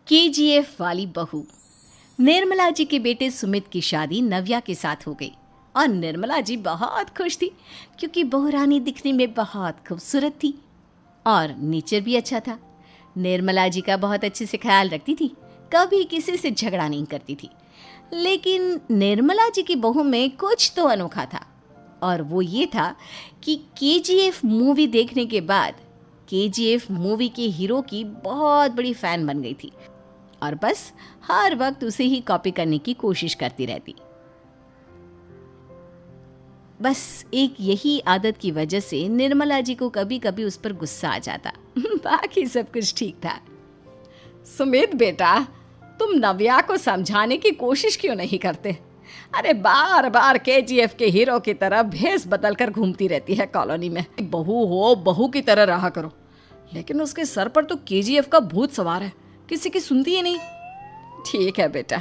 KGF वाली बहू। निर्मला जी के बेटे सुमित की शादी नव्या के साथ हो गई और निर्मला जी बहुत खुश थी क्योंकि बहू रानी दिखने में बहुत खूबसूरत थी और नेचर भी अच्छा था। निर्मला जी का बहुत अच्छे से ख्याल रखती थी, कभी किसी से झगड़ा नहीं करती थी। लेकिन निर्मला जी की बहू में कुछ तो अनोखा था और वो ये था कि केजीएफ मूवी देखने के बाद केजीएफ मूवी के हीरो की बहुत बड़ी फ़ैन बन गई थी और बस हर वक्त उसे ही कॉपी करने की कोशिश करती रहती। बस एक यही आदत की वजह से निर्मला जी को कभी कभी उस पर गुस्सा आ जाता। बाकी सब कुछ ठीक था। सुमित बेटा, तुम नव्या को समझाने की कोशिश क्यों नहीं करते? अरे बार बार केजीएफ के हीरो की तरह भेस बदल कर घूमती रहती है कॉलोनी में। बहू हो, बहू की तरह रहा करो। लेकिन उसके सर पर तो केजीएफ का भूत सवार है, किसी की सुनती ही नहीं। ठीक है बेटा,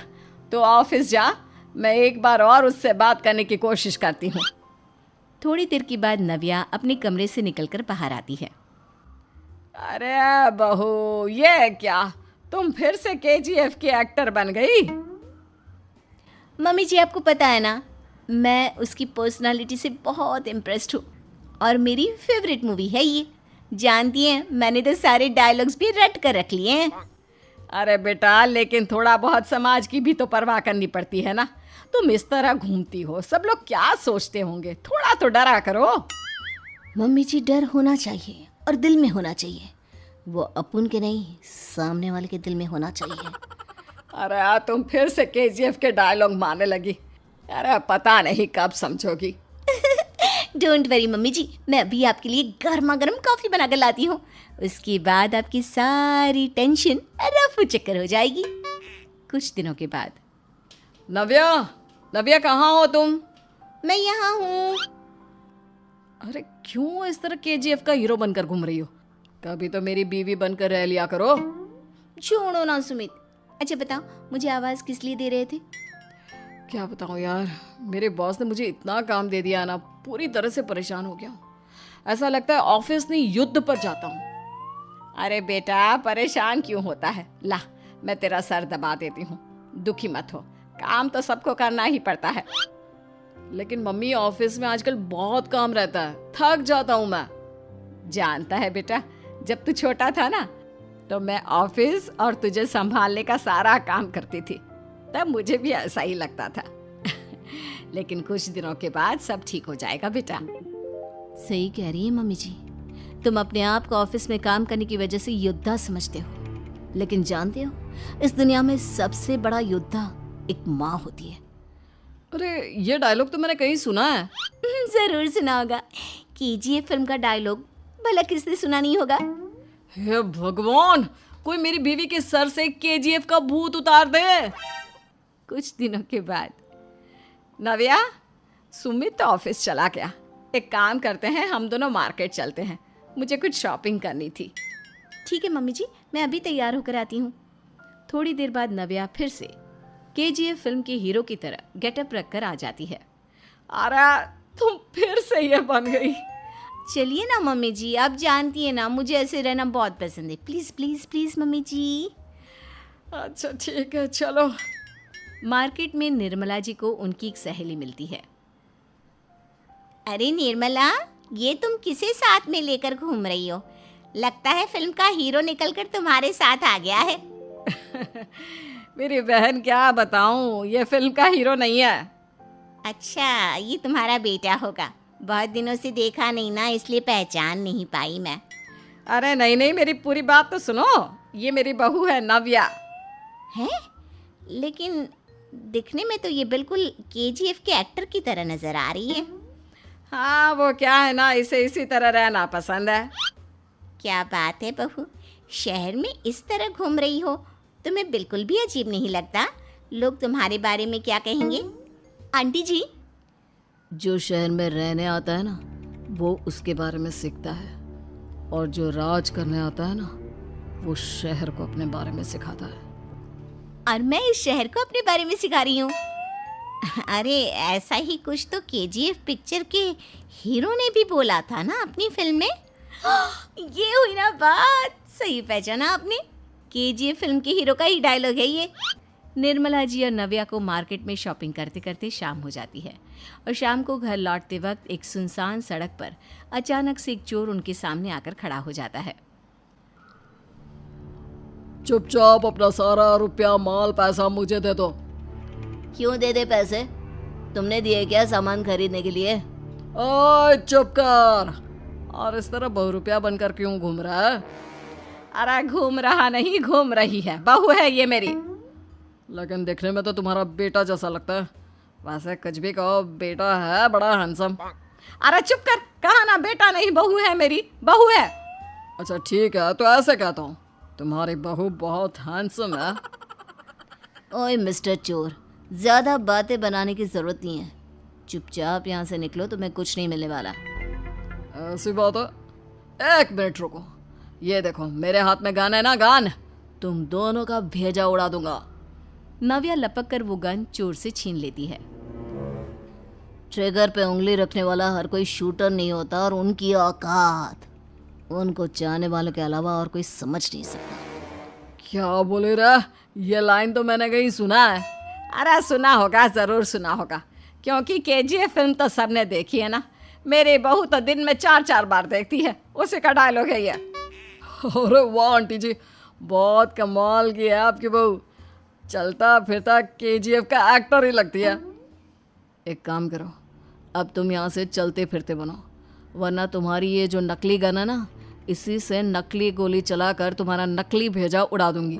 तो ऑफिस जा, मैं एक बार और उससे बात करने की कोशिश करती हूँ। थोड़ी देर के बाद नव्या अपने कमरे से निकलकर बाहर आती है। अरे बहू, ये क्या, तुम फिर से केजीएफ की एक्टर बन गई? मम्मी जी, आपको पता है ना, मैं उसकी पर्सनालिटी से बहुत इम्प्रेस्ड हूँ और मेरी फेवरेट मूवी है ये। जानती हैं, मैंने तो सारे डायलॉग्स भी रट कर रख लिए हैं। अरे बेटा, लेकिन थोड़ा बहुत समाज की भी तो परवाह करनी पड़ती है ना। तुम इस तरह घूमती हो, सब लोग क्या सोचते होंगे? थोड़ा तो डरा करो। मम्मी जी, डर होना चाहिए और दिल में होना चाहिए। वो अपन के नहीं, सामने वाले के दिल में होना चाहिए। अरे तुम फिर से केजीएफ के डायलॉग मारने लगी। अरे पता नहीं कब समझोगी। डोंट वरी मम्मी जी, मैं अभी आपके लिए गर्मा गर्म कॉफ़ी बना कर लाती हूँ। उसके बाद आपकी सारी टेंशन रफू चक्कर हो जाएगी। कुछ दिनों के बाद। नव्या, नव्या कहाँ हो तुम? मैं यहाँ हूँ। अरे क्यों इस तरह केजीएफ का हीरो बनकर घूम रही हो? कभी तो मेरी बीवी बनकर रह लिया करो। छोड़ो ना सुमित। अच्छा बताओ, मुझे आवाज़ किस लिए दे रहे थे? क्या बताऊँ यार, मेरे बॉस ने मुझे इतना काम दे दिया ना, पूरी तरह से परेशान हो गया हूँ। ऐसा लगता है ऑफिस नहीं, युद्ध पर जाता हूँ। अरे बेटा, परेशान क्यों होता है? ला, मैं तेरा सर दबा देती हूँ, दुखी मत हो। काम तो सबको करना ही पड़ता है। लेकिन मम्मी, ऑफिस में आजकल बहुत काम रहता है, थक जाता हूँ मैं। जानता है बेटा, जब तू छोटा था ना, तो मैं ऑफिस और तुझे संभालने का सारा काम करती थी, तब मुझे भी ऐसा ही लगता था। लेकिन कुछ दिनों के बाद सब ठीक हो जाएगा बेटा। सही कह रही है मम्मी जी, तुम अपने आप को ऑफिस में काम करने की वजह से योद्धा समझते हो, लेकिन जानते हो, इस दुनिया में सबसे बड़ा योद्धा एक माँ होती है। अरे ये डायलॉग तो मैंने कहीं सुना है। जरूर सुना होगा। केजीएफ फिल्म का डायलॉग भला किसने सुना नहीं होगा? हे भगवान, कोई मेरी बीवी के सर से केजीएफ का भूत उतार दे। कुछ दिनों के बाद। नव्या, सुमित तो ऑफिस चला गया। एक काम करते हैं, हम दोनों मार्केट चलते हैं, मुझे कुछ शॉपिंग करनी थी। ठीक है मम्मी जी, मैं अभी तैयार होकर आती हूँ। थोड़ी देर बाद नव्या फिर से केजीएफ फिल्म के हीरो की तरह गेटअप रखकर आ जाती है। अरे तुम फिर से ये बन गई। चलिए ना मम्मी जी, आप जानती है ना, मुझे ऐसे रहना बहुत पसंद है। प्लीज़ प्लीज़ प्लीज़ मम्मी जी। अच्छा ठीक है, चलो। मार्केट में निर्मला जी को उनकी एक सहेली मिलती है। अरे निर्मला, ये तुम किसे साथ में लेकर घूम रही हो? लगता है फिल्म का हीरो निकलकर तुम्हारे साथ आ गया है। मेरी बहन, क्या बताऊं, ये फिल्म का हीरो नहीं है। अच्छा, ये तुम्हारा बेटा होगा। बहुत दिनों से देखा नहीं ना, इसलिए पहचान नहीं पाई मैं। अरे नहीं नहीं, मेरी पूरी बात तो सुनो। ये मेरी बहू है नव्या। है? लेकिन दिखने में तो ये बिल्कुल केजीएफ के एक्टर की तरह नजर आ रही है। हाँ, वो क्या है ना, इसे इसी तरह रहना पसंद है। क्या बात है बहू, शहर में इस तरह घूम रही हो, तुम्हें बिल्कुल भी अजीब नहीं लगता? लोग तुम्हारे बारे में क्या कहेंगे? आंटी जी, जो शहर में रहने आता है ना, वो उसके बारे में सीखता है, और जो राज करने आता है ना, वो शहर को अपने बारे में सिखाता है। और मैं इस शहर को अपने बारे में सिखा रही हूँ। अरे ऐसा ही कुछ तो केजीएफ पिक्चर के हीरो ने भी बोला था ना अपनी फिल्म में। ये हुई ना बात, सही पहचाना आपने। केजीएफ फिल्म के हीरो का ही डायलॉग है ये। निर्मला जी और नव्या को मार्केट में शॉपिंग करते करते शाम हो जाती है और शाम को घर लौटते वक्त एक सुनसान सड़क पर अचानक से एक चोर उनके सामने आकर खड़ा हो जाता है। चुपचाप अपना सारा रुपया माल पैसा मुझे दे दो। क्यों दे दे पैसे? तुमने दिए क्या सामान खरीदने के लिए? ओए चुप कर। और इस तरह बहुरुपया बनकर क्यों घूम रहा है? अरे घूम रहा नहीं, घूम रही है, बहू है ये मेरी। लेकिन देखने में तो तुम्हारा बेटा जैसा लगता है। वैसे कुछ भी कहो, बेटा है बड़ा हैंडसम। अरे चुप कर, कहा ना बेटा नहीं बहू है मेरी, बहू है। अच्छा ठीक है, तो ऐसे कहता हूँ, तुम्हारी बहू बहुत हैंडसम है। ओए मिस्टर चोर, ज्यादा बातें बनाने की जरूरत नहीं है। चुपचाप यहाँ से निकलो, तुम्हें कुछ नहीं मिलने वाला। ऐसी बात है? एक मिनट रुको, ये देखो मेरे हाथ में गन है ना, गन। तुम दोनों का भेजा उड़ा दूंगा। नव्या लपक कर वो गन चोर से छीन लेती है। ट्रिगर पे उंगली रखने वाला हर कोई शूटर नहीं होता, और उनकी औकात उनको चाहने वालों के अलावा और कोई समझ नहीं सकता। क्या बोले रे? ये लाइन तो मैंने कहीं सुना है। अरे सुना होगा, जरूर सुना होगा, क्योंकि केजीएफ फिल्म तो सबने देखी है ना। मेरी बहू तो दिन में 4-4 बार देखती है, उसी का डायलॉग है ये। अरे वाह आंटी जी, बहुत कमाल की है आपकी बहू। चलता फिरता केजीएफ का एक्टर ही लगती है। एक काम करो, अब तुम यहाँ से चलते फिरते बनो, वरना तुम्हारी ये जो नकली गन है ना, इसी से नकली गोली चलाकर तुम्हारा नकली भेजा उड़ा दूंगी।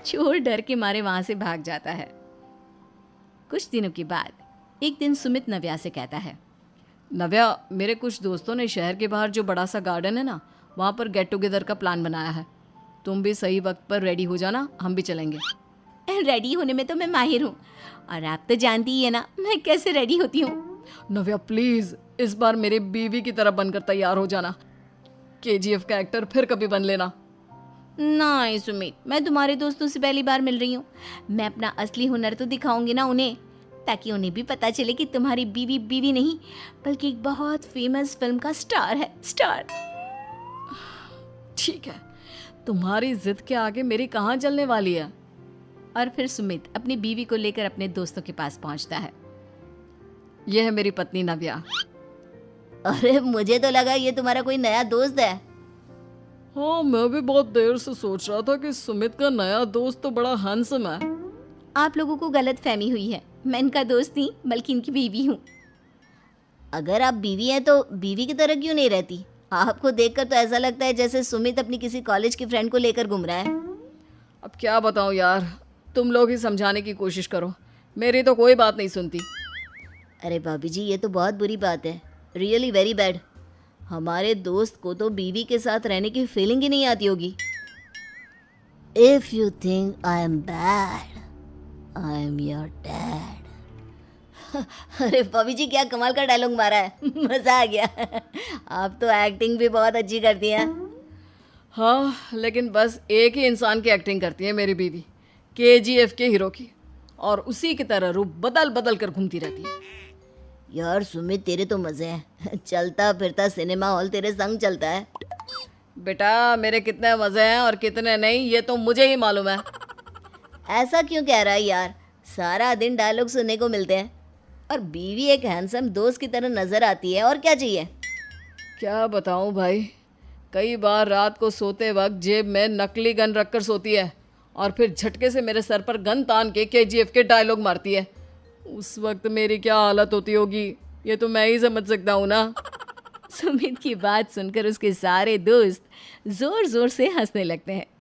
चोर डर के मारे वहां से भाग जाता है। कुछ दिनों के बाद एक दिन सुमित नव्या से कहता है, नव्या, मेरे कुछ दोस्तों ने शहर के बाहर जो बड़ा सा गार्डन है ना, वहाँ पर गेट टुगेदर का प्लान बनाया है। तुम भी सही वक्त पर रेडी हो जाना, हम भी चलेंगे। रेडी होने में तो मैं माहिर हूँ, और आप तो जानती ही है ना मैं कैसे रेडी होती हूँ। नव्या प्लीज, इस बार मेरी बीवी की तरह बनकर तैयार हो जाना। केजीएफ का एक्टर फिर कभी बन लेना। नहीं सुमित, मैं तुम्हारे दोस्तों से पहली बार मिल रही हूँ। मैं अपना असली हुनर तो दिखाऊंगी ना उन्हें, ताकि उन्हें भी पता चले कि तुम्हारी बीवी बीवी नहीं, बल्कि एक बहुत फेमस फिल्म का स्टार है, स्टार। ठीक है, तुम्हारी जिद के आगे मेरी कहाँ जलने वाली है। और फिर सुमित अपनी बीवी को लेकर अपने दोस्तों के पास पहुंचता है। यह है मेरी पत्नी नव्या। अरे मुझे तो लगा ये तुम्हारा कोई नया दोस्त है। हाँ, मैं भी बहुत देर से सोच रहा था कि सुमित का नया दोस्त तो बड़ा हैंडसम है। आप लोगों को गलत फहमी हुई है, मैं इनका दोस्त नहीं बल्कि इनकी बीवी हूँ। अगर आप बीवी हैं तो बीवी की तरह क्यों नहीं रहती? आपको देखकर तो ऐसा लगता है जैसे सुमित अपनी किसी कॉलेज की फ्रेंड को लेकर घूम रहा है। अब क्या बताऊँ यार, तुम लोग ही समझाने की कोशिश करो, मेरी तो कोई बात नहीं सुनती। अरे भाभी जी, ये तो बहुत बुरी बात है, रियली वेरी बैड। हमारे दोस्त को तो बीवी के साथ रहने की फीलिंग ही नहीं आती होगी। If you think I am bad, I am your dad. अरे भाभी जी, क्या कमाल का डायलॉग मारा है, मजा आ गया। आप तो एक्टिंग भी बहुत अच्छी करती हैं। हाँ, लेकिन बस एक ही इंसान की एक्टिंग करती है मेरी बीवी, केजीएफ के हीरो की, और उसी की तरह रूप बदल बदल कर घूमती रहती है। यार सुमित, तेरे तो मजे हैं, चलता फिरता सिनेमा हॉल तेरे संग चलता है। बेटा, मेरे कितने मजे हैं और कितने नहीं, ये तो मुझे ही मालूम है। ऐसा क्यों कह रहा है यार, सारा दिन डायलॉग सुनने को मिलते हैं, और बीवी एक हैंडसम दोस्त की तरह नजर आती है, और क्या चाहिए। क्या बताऊं भाई, कई बार रात को सोते वक्त जेब में नकली गन रखकर सोती है, और फिर झटके से मेरे सर पर गन तान के केजीएफ के डायलॉग मारती है। उस वक्त मेरी क्या हालत होती होगी, ये तो मैं ही समझ सकता हूँ ना। सुमित की बात सुनकर उसके सारे दोस्त जोर जोर से हंसने लगते हैं।